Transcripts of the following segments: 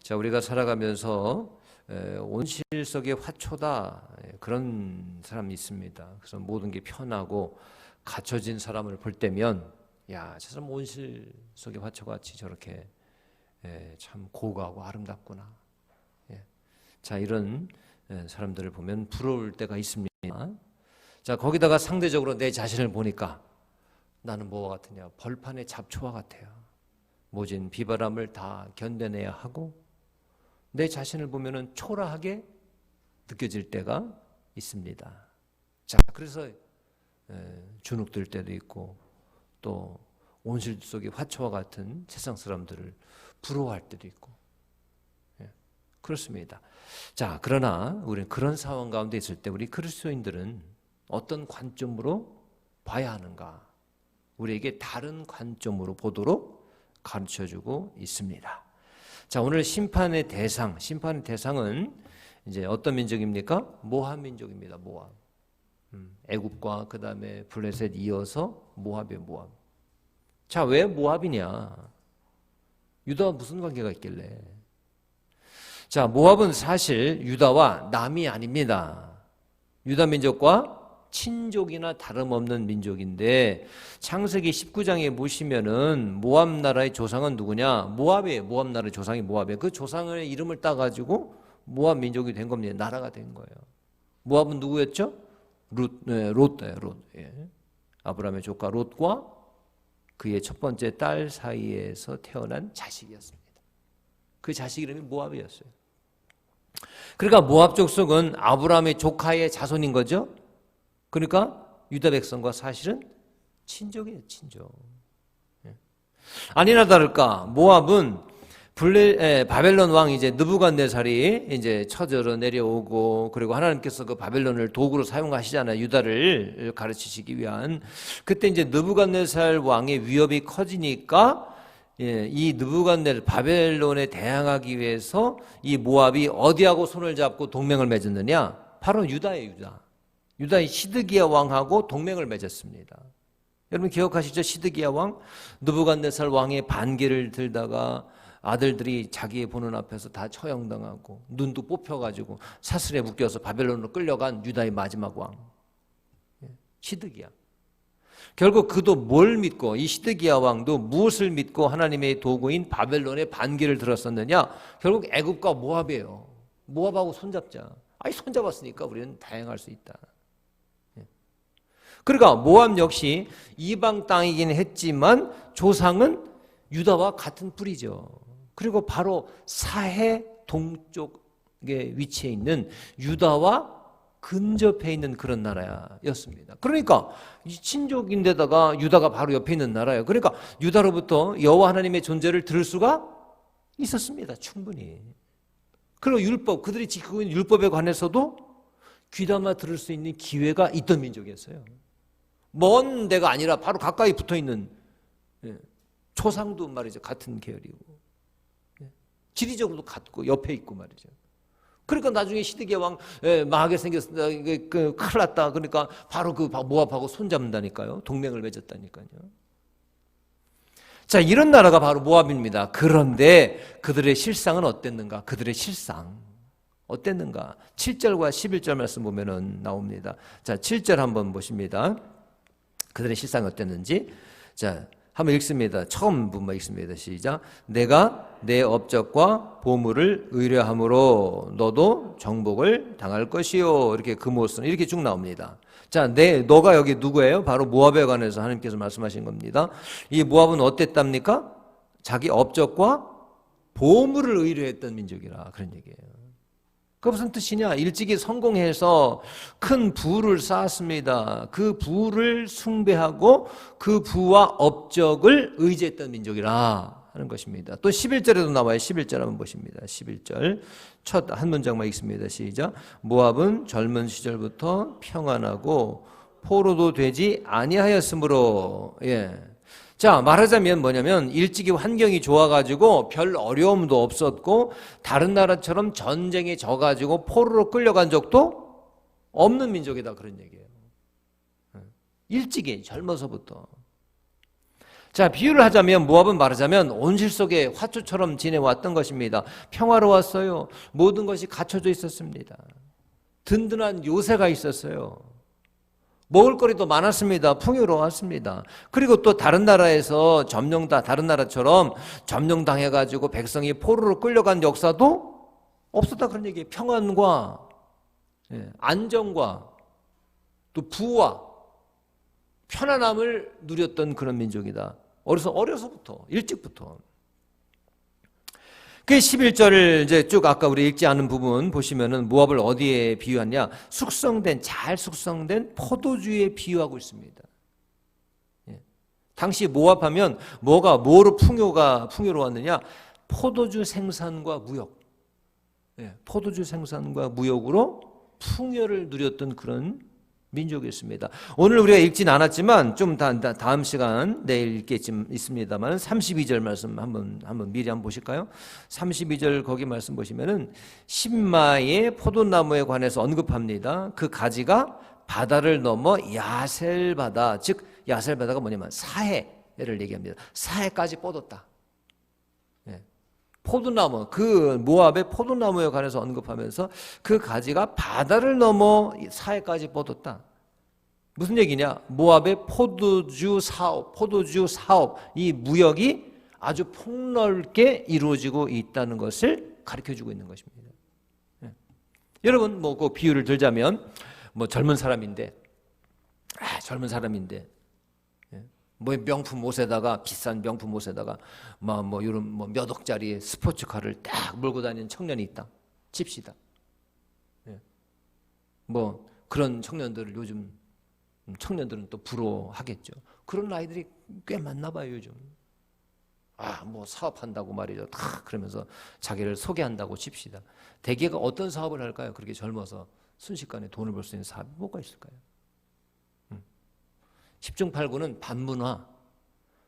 자, 우리가 살아가면서 온실 속의 화초다, 그런 사람이 있습니다. 그래서 모든 게 편하고 갖춰진 사람을 볼 때면, 야, 저 사람 온실 속의 화초같이 저렇게 참 고고하고 아름답구나. 자, 이런 사람들을 보면 부러울 때가 있습니다. 자, 거기다가 상대적으로 내 자신을 보니까 나는 뭐와 같으냐? 벌판의 잡초와 같아요. 모진 비바람을 다 견뎌내야 하고 내 자신을 보면은 초라하게 느껴질 때가 있습니다. 자, 그래서 주눅들 때도 있고 또 온실 속의 화초와 같은 세상 사람들을 부러워할 때도 있고, 그렇습니다. 자, 그러나 우리는 그런 상황 가운데 있을 때 우리 그리스도인들은 어떤 관점으로 봐야 하는가? 우리에게 다른 관점으로 보도록 가르쳐주고 있습니다. 자, 오늘 심판의 대상은 이제 어떤 민족입니까? 모압 민족입니다. 모압. 애굽과 그 다음에 블레셋 이어서 모압이에요. 모압. 자, 왜 모압이냐? 유다와 무슨 관계가 있길래? 자, 모압은 사실 유다와 남이 아닙니다. 유다 민족과 친족이나 다름없는 민족인데 창세기 19장에 보시면은 모압 나라의 조상은 누구냐? 모압이에요. 모압 나라의 조상이 모압이에요. 그 조상의 이름을 따가지고 모압 민족이 된 겁니다. 나라가 된 거예요. 모압은 누구였죠? 롯. 아브라함의 조카 롯과 그의 첫 번째 딸 사이에서 태어난 자식이었습니다. 그 자식 이름이 모압이었어요. 그러니까 모압 족속은 아브라함의 조카의 자손인 거죠. 그러니까 유다 백성과 사실은 친족이에요. 친족. 아니나 다를까 모압은 바벨론 왕 이제 느부갓네살이 이제 쳐들어 내려오고, 그리고 하나님께서 그 바벨론을 도구로 사용하시잖아요. 유다를 가르치시기 위한. 그때 이제 느부갓네살 왕의 위협이 커지니까 이 느부갓네살 바벨론에 대항하기 위해서 이 모압이 어디하고 손을 잡고 동맹을 맺었느냐? 바로 유다예요. 유다의 시드기야 왕하고 동맹을 맺었습니다. 여러분 기억하시죠? 시드기야 왕, 느부갓네살 왕의 반기를 들다가 아들들이 자기의 보는 앞에서 다 처형당하고 눈도 뽑혀가지고 사슬에 묶여서 바벨론으로 끌려간 유다의 마지막 왕 시드기야. 결국 그도 뭘 믿고, 이 시드기야 왕도 무엇을 믿고 하나님의 도구인 바벨론의 반기를 들었었느냐? 결국 애굽과 모압이에요. 모압하고 손잡자. 아니 손잡았으니까 우리는 다행할 수 있다. 그러니까 모압 역시 이방 땅이긴 했지만 조상은 유다와 같은 뿌리죠. 그리고 바로 사해 동쪽에 위치해 있는 유다와 근접해 있는 그런 나라였습니다. 그러니까 친족인데다가 유다가 바로 옆에 있는 나라예요. 그러니까 유다로부터 여호와 하나님의 존재를 들을 수가 있었습니다. 충분히. 그리고 율법, 그들이 지키고 있는 율법에 관해서도 귀담아 들을 수 있는 기회가 있던 민족이었어요. 먼 데가 아니라 바로 가까이 붙어있는, 초상도 말이죠. 같은 계열이고, 지리적으로도 같고 옆에 있고 말이죠. 그러니까 나중에 시드기야 왕 망하게 생겼어, 큰일 났다. 그러니까 바로 그 모압하고 손잡는다니까요. 동맹을 맺었다니까요. 자, 이런 나라가 바로 모압입니다. 그런데 그들의 실상은 어땠는가? 그들의 실상 어땠는가? 7절과 11절 말씀 보면은 나옵니다. 자, 7절 한번 보십니다. 그들의 실상이 어땠는지. 자, 한번 읽습니다. 처음 부분만 읽습니다. 시작. 내가 내 업적과 보물을 의뢰함으로 너도 정복을 당할 것이요. 이렇게 그 모습은 이렇게 쭉 나옵니다. 자, 너가 여기 누구예요? 바로 모압에 관해서 하나님께서 말씀하신 겁니다. 이 모압은 어땠답니까? 자기 업적과 보물을 의뢰했던 민족이라, 그런 얘기예요. 그 무슨 뜻이냐? 일찍이 성공해서 큰 부를 쌓았습니다. 그 부를 숭배하고 그 부와 업적을 의지했던 민족이라 하는 것입니다. 또 11절에도 나와요. 11절 한번 보십니다. 11절 첫 한 문장만 읽습니다. 시작. 모압은 젊은 시절부터 평안하고 포로도 되지 아니하였으므로. 자, 말하자면 뭐냐면 일찍이 환경이 좋아가지고 별 어려움도 없었고 다른 나라처럼 전쟁에 져가지고 포로로 끌려간 적도 없는 민족이다, 그런 얘기예요. 일찍이 젊어서부터. 자, 비유를 하자면 모압은 말하자면 온실 속에 화초처럼 지내왔던 것입니다. 평화로웠어요. 모든 것이 갖춰져 있었습니다. 든든한 요새가 있었어요. 먹을거리도 많았습니다. 풍요로웠습니다. 그리고 또 다른 나라에서 다른 나라처럼 점령당해가지고 백성이 포로로 끌려간 역사도 없었다 그런 얘기예요. 평안과 안정과 또 부와 편안함을 누렸던 그런 민족이다. 어려서부터 일찍부터. 그 11절을 이제 쭉 아까 우리 읽지 않은 부분 보시면은 모압을 어디에 비유하냐? 잘 숙성된 포도주에 비유하고 있습니다. 당시 모압하면 뭐로 풍요로웠느냐? 포도주 생산과 무역. 포도주 생산과 무역으로 풍요를 누렸던 그런 민족이었습니다. 오늘 우리가 읽진 않았지만 좀 다음 시간 내일 읽겠지만 있습니다만 32절 말씀 한번 미리 한번 보실까요? 32절 거기 말씀 보시면은 신마의 포도나무에 관해서 언급합니다. 그 가지가 바다를 넘어 야셀바다, 즉 야셀바다가 뭐냐면 사해를 얘기합니다. 사해까지 뻗었다. 포도나무, 그 모압의 포도나무에 관해서 언급하면서 그 가지가 바다를 넘어 사해까지 뻗었다. 무슨 얘기냐? 모압의 포도주 사업, 이 무역이 아주 폭넓게 이루어지고 있다는 것을 가르쳐주고 있는 것입니다. 여러분, 그 비유를 들자면, 젊은 사람인데, 명품 옷에다가 비싼 명품 옷에다가 이런 몇 억짜리 스포츠카를 딱 몰고 다니는 청년이 있다 칩시다. 그런 청년들을 요즘 청년들은 또 부러워하겠죠. 그런 아이들이 꽤 많나 봐요 요즘. 사업한다고 말이죠. 다 그러면서 자기를 소개한다고 칩시다. 대개가 어떤 사업을 할까요? 그렇게 젊어서 순식간에 돈을 벌 수 있는 사업이 뭐가 있을까요? 10중 8구는 반문화,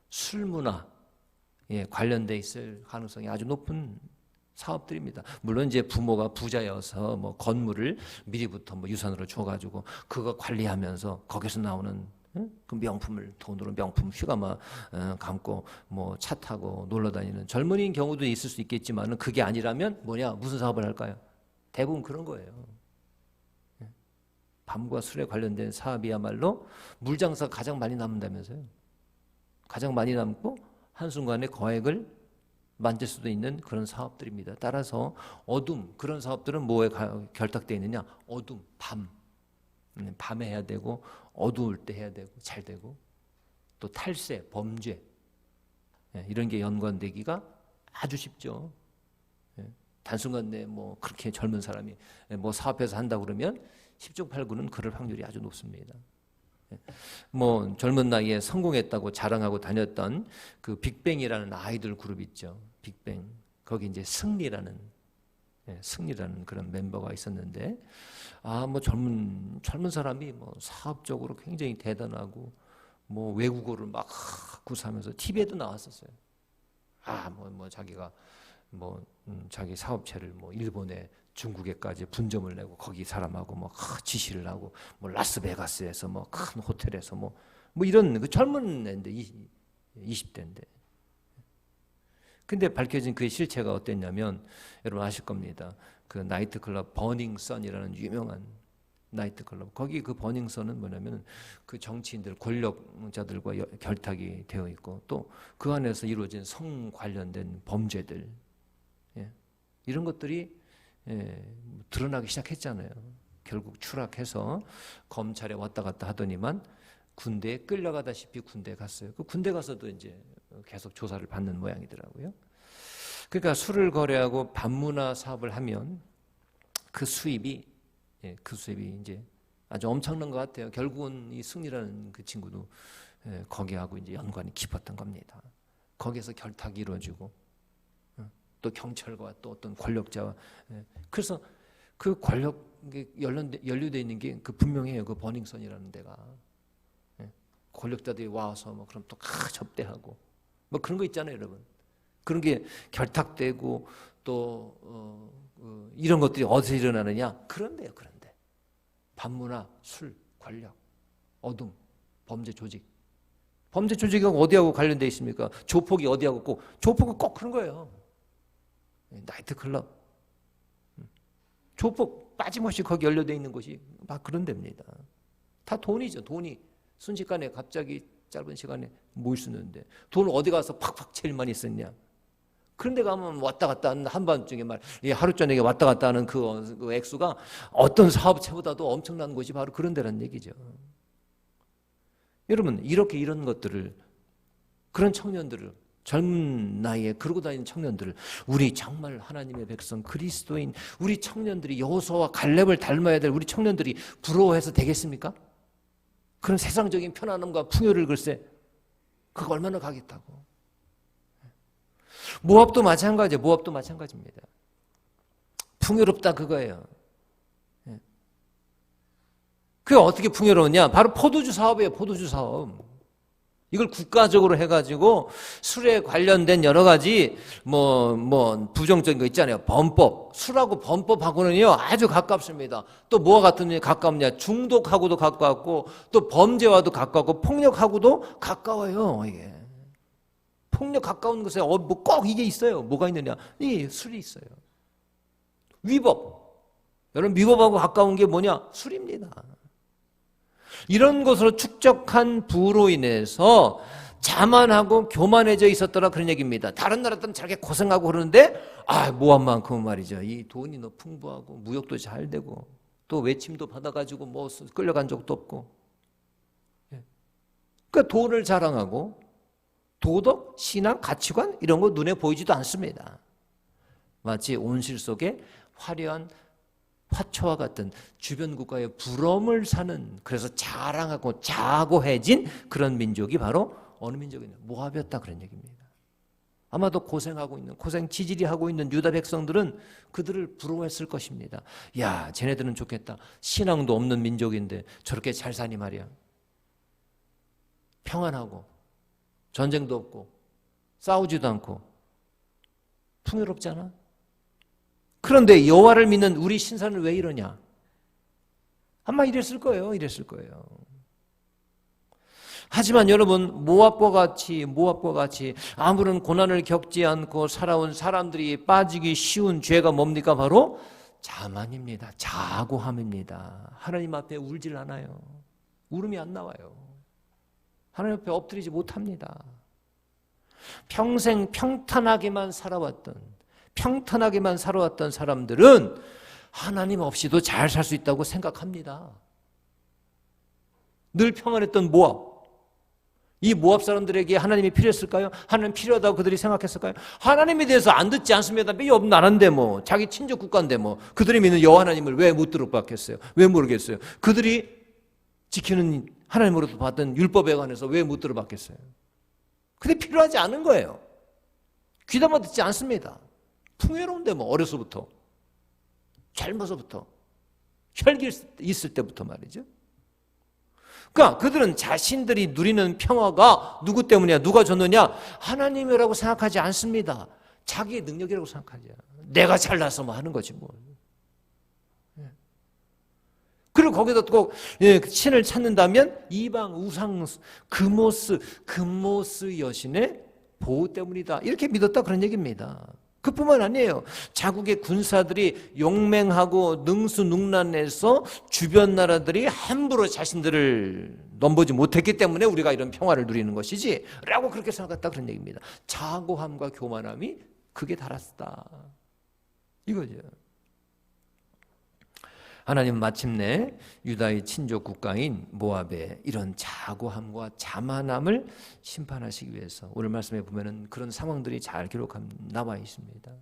술문화에 관련돼 있을 가능성이 아주 높은 사업들입니다. 물론 이제 부모가 부자여서 건물을 미리부터 유산으로 줘가지고 그거 관리하면서 거기서 나오는 그 명품을 돈으로 명품 휴가만 감고 차 타고 놀러 다니는 젊은이인 경우도 있을 수 있겠지만은 그게 아니라면 무슨 사업을 할까요? 대부분 그런 거예요. 밤과 술에 관련된 사업이야말로 물장사가 가장 많이 남는다면서요. 가장 많이 남고 한순간에 거액을 만질 수도 있는 그런 사업들입니다. 따라서 그런 사업들은 뭐에 결탁되어 있느냐? 어둠, 밤에 해야 되고 어두울 때 해야 되고 잘 되고 또 탈세, 범죄 이런 게 연관되기가 아주 쉽죠. 단순간에 그렇게 젊은 사람이 사업해서 한다 그러면 10중 8구는 그럴 확률이 아주 높습니다. 젊은 나이에 성공했다고 자랑하고 다녔던 그 빅뱅이라는 아이돌 그룹 있죠. 빅뱅. 거기 이제 승리라는 그런 멤버가 있었는데, 젊은 사람이 사업적으로 굉장히 대단하고, 외국어를 막 구사하면서 TV에도 나왔었어요. 자기가 자기 사업체를 일본에 중국에까지 분점을 내고 거기 사람하고 지시를 하고 라스베가스에서 큰 호텔에서 이런 그 젊은 애인데 20대인데 근데 밝혀진 그의 실체가 어땠냐면 여러분 아실 겁니다. 그 나이트클럽 버닝썬이라는 유명한 나이트클럽 거기 그 버닝썬은 뭐냐면 그 정치인들 권력자들과 결탁이 되어 있고 또 그 안에서 이루어진 성 관련된 범죄들 이런 것들이 드러나기 시작했잖아요. 결국 추락해서 검찰에 왔다 갔다 하더니만 군대에 끌려가다시피 군대에 갔어요. 그 군대 가서도 이제 계속 조사를 받는 모양이더라고요. 그러니까 술을 거래하고 밤문화 사업을 하면 그 수입이 이제 아주 엄청난 것 같아요. 결국은 이 승리라는 그 친구도 거기하고 이제 연관이 깊었던 겁니다. 거기에서 결탁이 이루어지고 또 경찰과 또 어떤 권력자와 그래서 그 권력에 연루되어 있는 게 그 분명해요. 그 버닝썬이라는 데가 권력자들이 와서 그럼 또 접대하고 그런 거 있잖아요, 여러분. 그런 게 결탁되고 또 이런 것들이 어디서 일어나느냐? 그런데 반문화, 술, 권력, 어둠, 범죄 조직 범죄 조직이 어디하고 관련돼 있습니까? 조폭이 어디하고 조폭은 꼭 그런 거예요. 나이트클럽. 조폭 빠짐없이 거기 연루되어 있는 곳이 막 그런 데입니다. 다 돈이죠. 돈이 순식간에 갑자기 짧은 시간에 모일 수 있는데 돈을 어디 가서 팍팍 제일 많이 썼냐. 그런 데 가면 왔다 갔다 하는 한밤중에 하루 저녁에 왔다 갔다 하는 그 액수가 어떤 사업체보다도 엄청난 곳이 바로 그런 데라는 얘기죠. 여러분, 이렇게 이런 것들을, 그런 청년들을, 젊은 나이에 그러고 다니는 청년들을, 우리 정말 하나님의 백성 그리스도인 우리 청년들이 여호수아와 갈렙을 닮아야 될 우리 청년들이 부러워해서 되겠습니까? 그런 세상적인 편안함과 풍요를 글쎄 그거 얼마나 가겠다고. 모압도 마찬가지예요. 모압도 마찬가지입니다. 풍요롭다 그거예요. 그게 어떻게 풍요로우냐? 바로 포도주 사업이에요. 포도주 사업. 이걸 국가적으로 해가지고 술에 관련된 여러 가지 부정적인 거 있잖아요. 범법. 술하고 범법하고는요 아주 가깝습니다. 또 뭐와 같은 가깝냐? 중독하고도 가깝고 또 범죄와도 가깝고 폭력하고도 가까워요. 이게 폭력 가까운 것에 꼭 이게 있어요. 뭐가 있느냐? 이 술이 있어요. 위법. 여러분, 위법하고 가까운 게 뭐냐? 술입니다. 이런 것으로 축적한 부로 인해서 자만하고 교만해져 있었더라 그런 얘기입니다. 다른 나라들은 저렇게 고생하고 그러는데 모압만큼은 말이죠. 이 돈이 너무 풍부하고 무역도 잘 되고 또 외침도 받아가지고 끌려간 적도 없고. 그러니까 돈을 자랑하고 도덕, 신앙, 가치관 이런 거 눈에 보이지도 않습니다. 마치 온실 속에 화려한 화초와 같은 주변 국가의 부러움을 사는, 그래서 자랑하고 자고해진 그런 민족이 바로 어느 민족이냐? 모압이었다 그런 얘기입니다. 아마도 고생하고 있는, 고생 지질이 하고 있는 유다 백성들은 그들을 부러워했을 것입니다. 야, 쟤네들은 좋겠다. 신앙도 없는 민족인데 저렇게 잘 사니 말이야. 평안하고 전쟁도 없고 싸우지도 않고 풍요롭잖아. 그런데 여호와를 믿는 우리 신사는 왜 이러냐? 아마 이랬을 거예요. 하지만 여러분, 모압과 같이 아무런 고난을 겪지 않고 살아온 사람들이 빠지기 쉬운 죄가 뭡니까? 바로 자만입니다. 자고함입니다. 하나님 앞에 울질 않아요. 울음이 안 나와요. 하나님 앞에 엎드리지 못합니다. 평생 평탄하게만 살아왔던 사람들은 하나님 없이도 잘 살 수 있다고 생각합니다. 늘 평안했던 모압. 이 모압 사람들에게 하나님이 필요했을까요? 하나님 필요하다고 그들이 생각했을까요? 하나님에 대해서 안 듣지 않습니다. 이 없는 나라인데 자기 친족 국가인데 그들이 믿는 여호와 하나님을 왜 못 들어봤겠어요? 왜 모르겠어요? 그들이 지키는 하나님으로부터 받은 율법에 관해서 왜 못 들어봤겠어요? 근데 필요하지 않은 거예요. 귀담아 듣지 않습니다. 풍요로운데 어려서부터, 젊어서부터, 혈기 있을 때부터 말이죠. 그러니까 그들은 자신들이 누리는 평화가 누구 때문이야? 누가 줬느냐? 하나님이라고 생각하지 않습니다. 자기의 능력이라고 생각하죠. 내가 잘나서 하는 거지 그리고 거기서 꼭 신을 찾는다면 이방 우상 금모스 여신의 보호 때문이다. 이렇게 믿었다 그런 얘기입니다. 그뿐만 아니에요. 자국의 군사들이 용맹하고 능수능란해서 주변 나라들이 함부로 자신들을 넘보지 못했기 때문에 우리가 이런 평화를 누리는 것이지 라고 그렇게 생각했다 그런 얘기입니다. 자고함과 교만함이 극에 달았다 이거죠. 하나님은 마침내 유다의 친족 국가인 모압의 이런 자고함과 자만함을 심판하시기 위해서 오늘 말씀에 보면은 그런 상황들이 잘 나와 있습니다.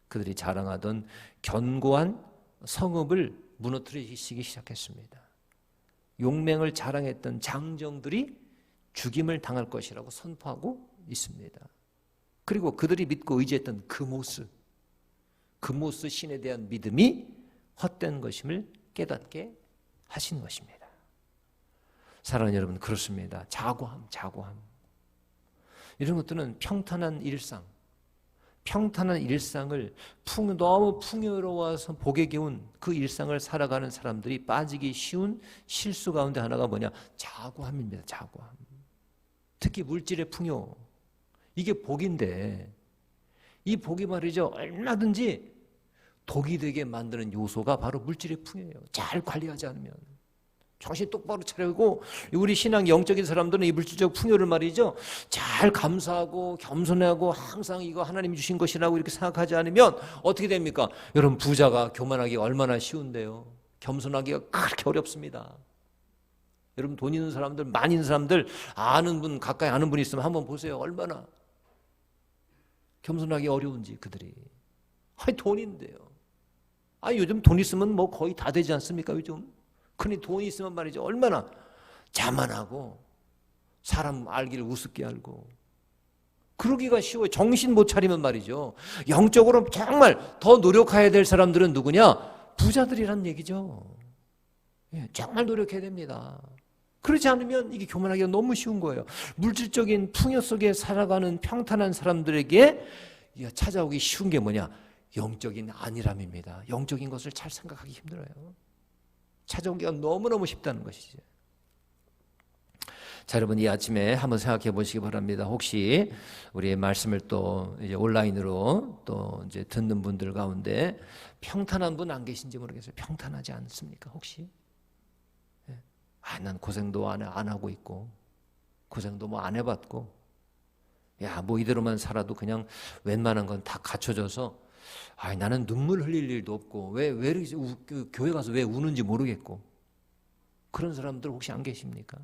그들이 자랑하던 견고한 성읍을 무너뜨리시기 시작했습니다. 용맹을 자랑했던 장정들이 죽임을 당할 것이라고 선포하고 있습니다. 그리고 그들이 믿고 의지했던 금모스 신에 대한 믿음이 헛된 것임을 깨닫게 하신 것입니다. 사랑하는 여러분, 그렇습니다. 자고함. 이런 것들은 평탄한 일상을 너무 풍요로워서 복에 기운 그 일상을 살아가는 사람들이 빠지기 쉬운 실수 가운데 하나가 뭐냐? 자고함입니다. 자고함. 특히 물질의 풍요, 이게 복인데 이 복이 말이죠, 얼마든지 독이 되게 만드는 요소가 바로 물질의 풍요예요. 잘 관리하지 않으면. 정신 똑바로 차리고, 우리 신앙 영적인 사람들은 이 물질적 풍요를 말이죠, 잘 감사하고 겸손하고 항상 이거 하나님이 주신 것이라고 이렇게 생각하지 않으면 어떻게 됩니까? 여러분, 부자가 교만하기가 얼마나 쉬운데요. 겸손하기가 그렇게 어렵습니다. 여러분, 돈 있는 사람들, 많이 있는 사람들, 아는 분, 가까이 아는 분이 있으면 한번 보세요. 얼마나 겸손하기 어려운지 그들이. 돈인데요. 요즘 돈 있으면 뭐 거의 다 되지 않습니까? 요즘. 그러니 돈이 있으면 말이죠, 얼마나 자만하고 사람 알기를 우습게 알고 그러기가 쉬워요. 정신 못 차리면 말이죠, 영적으로 정말 더 노력해야 될 사람들은 누구냐? 부자들이란 얘기죠. 정말 노력해야 됩니다. 그렇지 않으면 이게 교만하기가 너무 쉬운 거예요. 물질적인 풍요 속에 살아가는 평탄한 사람들에게 찾아오기 쉬운 게 뭐냐? 영적인 안일함입니다. 영적인 것을 잘 생각하기 힘들어요. 찾아오기가 너무너무 쉽다는 것이죠. 자, 여러분, 이 아침에 한번 생각해 보시기 바랍니다. 혹시 우리의 말씀을 또 이제 온라인으로 또 이제 듣는 분들 가운데 평탄한 분 안 계신지 모르겠어요. 평탄하지 않습니까? 혹시? 난 고생도 안 하고 있고, 고생도 뭐 안 해봤고, 뭐 이대로만 살아도 그냥 웬만한 건 다 갖춰져서, 나는 눈물 흘릴 일도 없고, 왜 이렇게 교회 가서 왜 우는지 모르겠고, 그런 사람들 혹시 안 계십니까?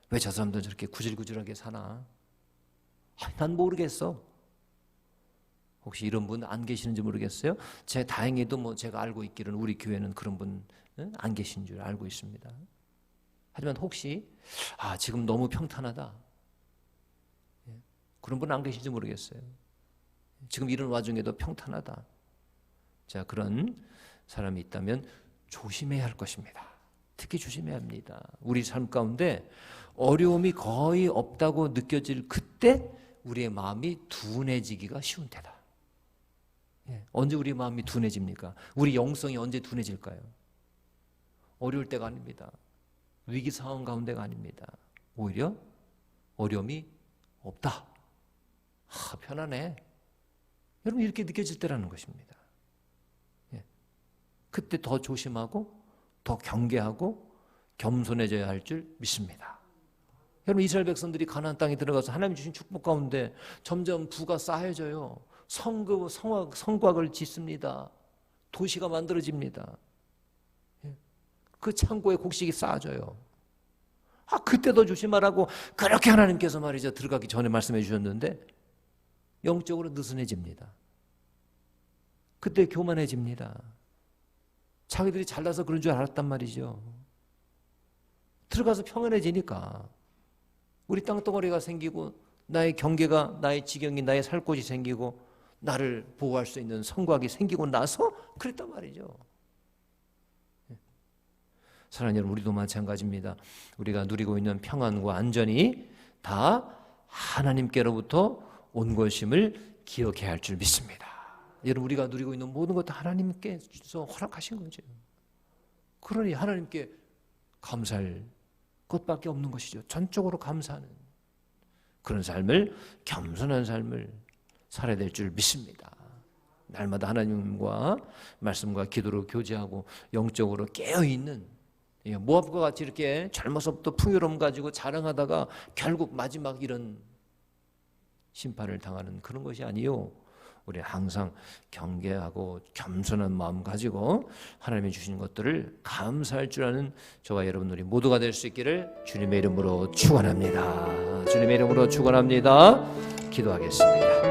왜 저 사람들 저렇게 구질구질하게 사나? 난 모르겠어. 혹시 이런 분 안 계시는지 모르겠어요. 다행히도 뭐 제가 알고 있기로는 우리 교회는 그런 분 안 계신 줄 알고 있습니다. 하지만 혹시 지금 너무 평탄하다, 그런 분 안 계신지 모르겠어요. 지금 이런 와중에도 평탄하다. 자, 그런 사람이 있다면 조심해야 할 것입니다. 특히 조심해야 합니다. 우리 삶 가운데 어려움이 거의 없다고 느껴질 그때 우리의 마음이 둔해지기가 쉬운 때다. 언제 우리 마음이 둔해집니까? 우리 영성이 언제 둔해질까요? 어려울 때가 아닙니다. 위기 상황 가운데가 아닙니다. 오히려 어려움이 없다. 편안해. 여러분, 이렇게 느껴질 때라는 것입니다. 그때 더 조심하고 더 경계하고 겸손해져야 할 줄 믿습니다. 여러분, 이스라엘 백성들이 가나안 땅에 들어가서 하나님 주신 축복 가운데 점점 부가 쌓여져요. 성곽을 짓습니다. 도시가 만들어집니다. 그 창고에 곡식이 쌓아져요. 그때 더 조심하라고 그렇게 하나님께서 말이죠, 들어가기 전에 말씀해 주셨는데 영적으로 느슨해집니다. 그때 교만해집니다. 자기들이 잘나서 그런 줄 알았단 말이죠. 들어가서 평안해지니까 우리 땅덩어리가 생기고 나의 경계가, 나의 지경이, 나의 살 곳이 생기고 나를 보호할 수 있는 성곽이 생기고 나서 그랬단 말이죠. 사랑하는 여러분, 우리도 마찬가지입니다. 우리가 누리고 있는 평안과 안전이 다 하나님께로부터 온 것임을 기억해야 할 줄 믿습니다. 여러분, 우리가 누리고 있는 모든 것도 하나님께서 허락하신 거죠. 그러니 하나님께 감사할 것밖에 없는 것이죠. 전적으로 감사하는 그런 삶을, 겸손한 삶을 살아야 될 줄 믿습니다. 날마다 하나님과 말씀과 기도로 교제하고 영적으로 깨어있는, 모압과 같이 이렇게 젊어서부터 풍요로움 가지고 자랑하다가 결국 마지막 이런 심판을 당하는 그런 것이 아니요, 우리 항상 경계하고 겸손한 마음 가지고 하나님이 주신 것들을 감사할 줄 아는 저와 여러분들이 모두가 될 수 있기를 주님의 이름으로 축원합니다. 주님의 이름으로 축원합니다. 기도하겠습니다.